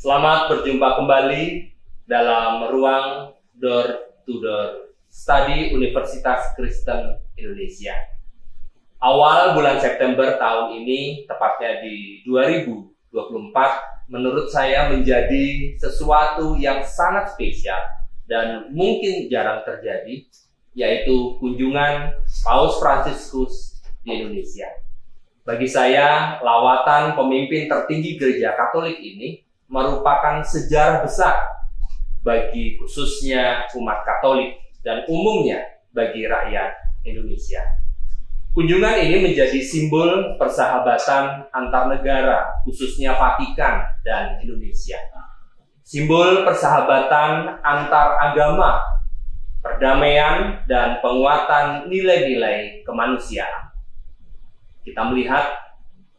Selamat berjumpa kembali dalam ruang Door to Door Study Universitas Kristen Indonesia. Awal bulan September tahun ini, tepatnya di 2024, menurut saya menjadi sesuatu yang sangat spesial dan mungkin jarang terjadi, yaitu kunjungan Paus Fransiskus di Indonesia. Bagi saya, lawatan pemimpin tertinggi Gereja Katolik ini merupakan sejarah besar bagi khususnya umat Katolik dan umumnya bagi rakyat Indonesia. Kunjungan ini menjadi simbol persahabatan antar negara, khususnya Vatikan dan Indonesia. Simbol persahabatan antar agama, perdamaian dan penguatan nilai-nilai kemanusiaan. Kita melihat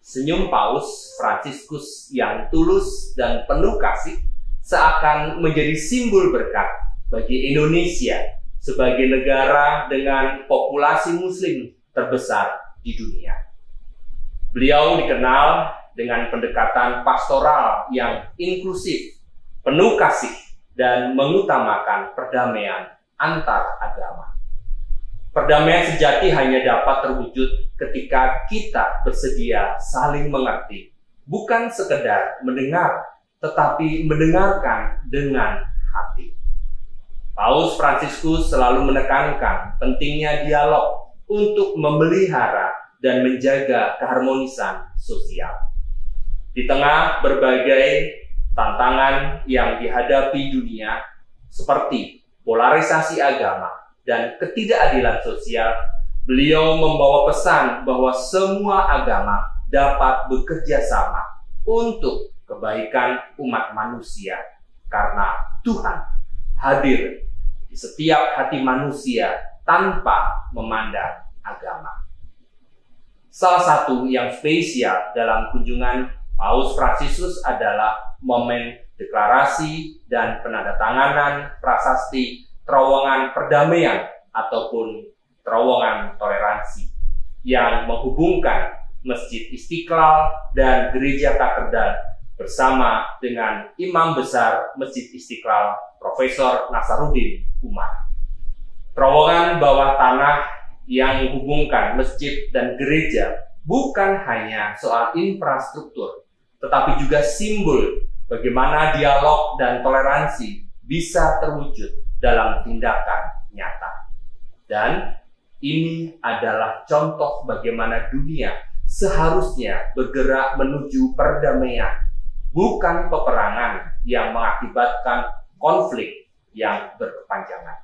senyum Paus Fransiskus yang tulus dan penuh kasih seakan menjadi simbol berkat bagi Indonesia sebagai negara dengan populasi Muslim terbesar di dunia. Beliau dikenal dengan pendekatan pastoral yang inklusif, penuh kasih, dan mengutamakan perdamaian antar agama. Perdamaian sejati hanya dapat terwujud ketika kita bersedia saling mengerti, bukan sekedar mendengar, tetapi mendengarkan dengan hati. Paus Fransiskus selalu menekankan pentingnya dialog untuk memelihara dan menjaga keharmonisan sosial. Di tengah berbagai tantangan yang dihadapi dunia, seperti polarisasi agama dan ketidakadilan sosial, beliau membawa pesan bahwa semua agama dapat bekerja sama untuk kebaikan umat manusia, karena Tuhan hadir di setiap hati manusia tanpa memandang agama. Salah satu yang spesial dalam kunjungan Paus Fransiskus adalah momen deklarasi dan penandatanganan prasasti terowongan perdamaian ataupun terowongan toleransi yang menghubungkan Masjid Istiqlal dan Gereja Katedral bersama dengan Imam Besar Masjid Istiqlal Profesor Nasaruddin Umar. Terowongan bawah tanah yang menghubungkan masjid dan gereja bukan hanya soal infrastruktur, tetapi juga simbol bagaimana dialog dan toleransi bisa terwujud dalam tindakan nyata. Dan ini adalah contoh bagaimana dunia seharusnya bergerak menuju perdamaian, bukan peperangan yang mengakibatkan konflik yang berkepanjangan.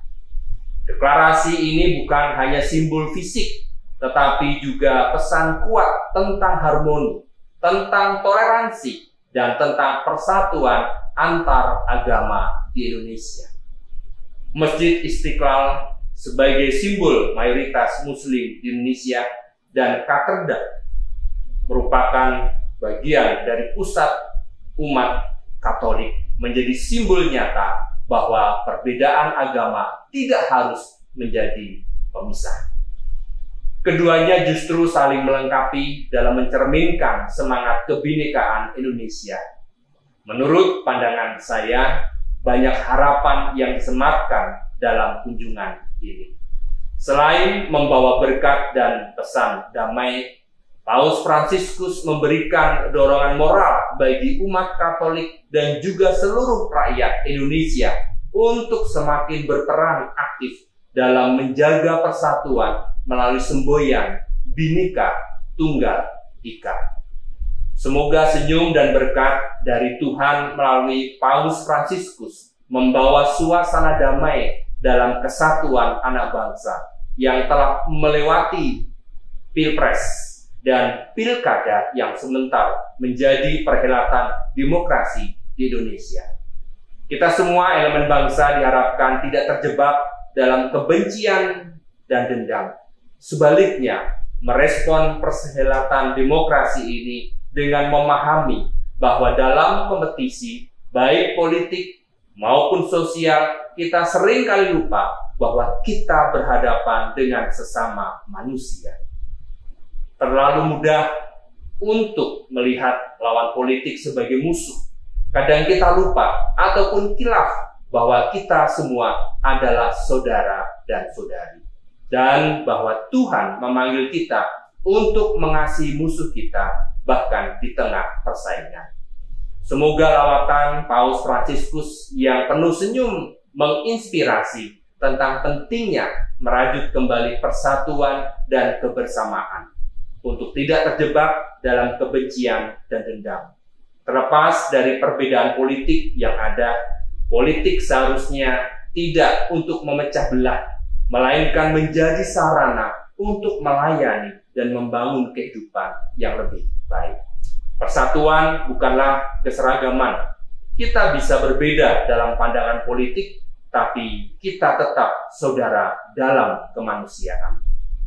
Deklarasi ini bukan hanya simbol fisik, tetapi juga pesan kuat tentang harmoni, tentang toleransi, dan tentang persatuan antar agama di Indonesia. Masjid Istiqlal sebagai simbol mayoritas Muslim di Indonesia dan katedral merupakan bagian dari pusat umat Katolik, menjadi simbol nyata bahwa perbedaan agama tidak harus menjadi pemisah. Keduanya justru saling melengkapi dalam mencerminkan semangat kebinekaan Indonesia. Menurut pandangan saya, banyak harapan yang disematkan dalam kunjungan ini. Selain membawa berkat dan pesan damai, Paus Fransiskus memberikan dorongan moral bagi umat Katolik dan juga seluruh rakyat Indonesia untuk semakin berperan aktif dalam menjaga persatuan melalui semboyan Bhinneka Tunggal Ika. Semoga senyum dan berkat dari Tuhan melalui Paus Fransiskus membawa suasana damai dalam kesatuan anak bangsa yang telah melewati Pilpres dan Pilkada yang sebentar menjadi perhelatan demokrasi di Indonesia. Kita semua elemen bangsa diharapkan tidak terjebak dalam kebencian dan dendam. Sebaliknya, merespon perhelatan demokrasi ini dengan memahami bahwa dalam kompetisi, baik politik maupun sosial, kita sering kali lupa bahwa kita berhadapan dengan sesama manusia. Terlalu mudah untuk melihat lawan politik sebagai musuh, Kadang kita lupa ataupun kilaf bahwa kita semua adalah saudara dan saudari. Dan bahwa Tuhan memanggil kita untuk mengasihi musuh kita bahkan di tengah persaingan. Semoga lawatan Paus Fransiskus yang penuh senyum menginspirasi tentang pentingnya merajut kembali persatuan dan kebersamaan untuk tidak terjebak dalam kebencian dan dendam. Terlepas dari perbedaan politik yang ada, politik seharusnya tidak untuk memecah belah, melainkan menjadi sarana untuk melayani dan membangun kehidupan yang lebih baik. Persatuan bukanlah keseragaman. Kita bisa berbeda dalam pandangan politik, tapi kita tetap saudara dalam kemanusiaan.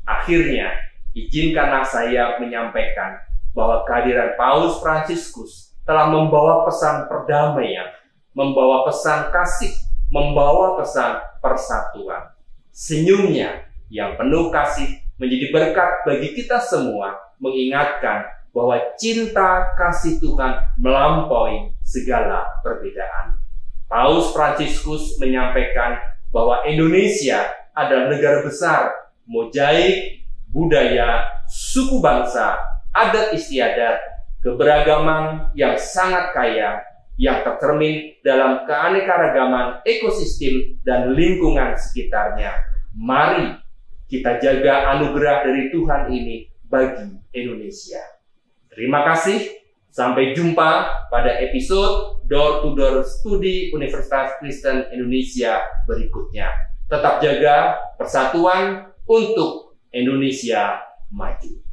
Akhirnya, izinkanlah saya menyampaikan bahwa kehadiran Paus Fransiskus telah membawa pesan perdamaian, membawa pesan kasih, membawa pesan persatuan. Senyumnya yang penuh kasih menjadi berkat bagi kita semua, mengingatkan bahwa cinta kasih Tuhan melampaui segala perbedaan. Paus Fransiskus menyampaikan bahwa Indonesia adalah negara besar, mozaik, budaya, suku bangsa, adat istiadat, keberagaman yang sangat kaya, yang tercermin dalam keanekaragaman ekosistem dan lingkungan sekitarnya. Mari kita jaga anugerah dari Tuhan ini bagi Indonesia. Terima kasih, sampai jumpa pada episode Door to Door Studi Universitas Kristen Indonesia berikutnya. Tetap jaga persatuan untuk Indonesia maju.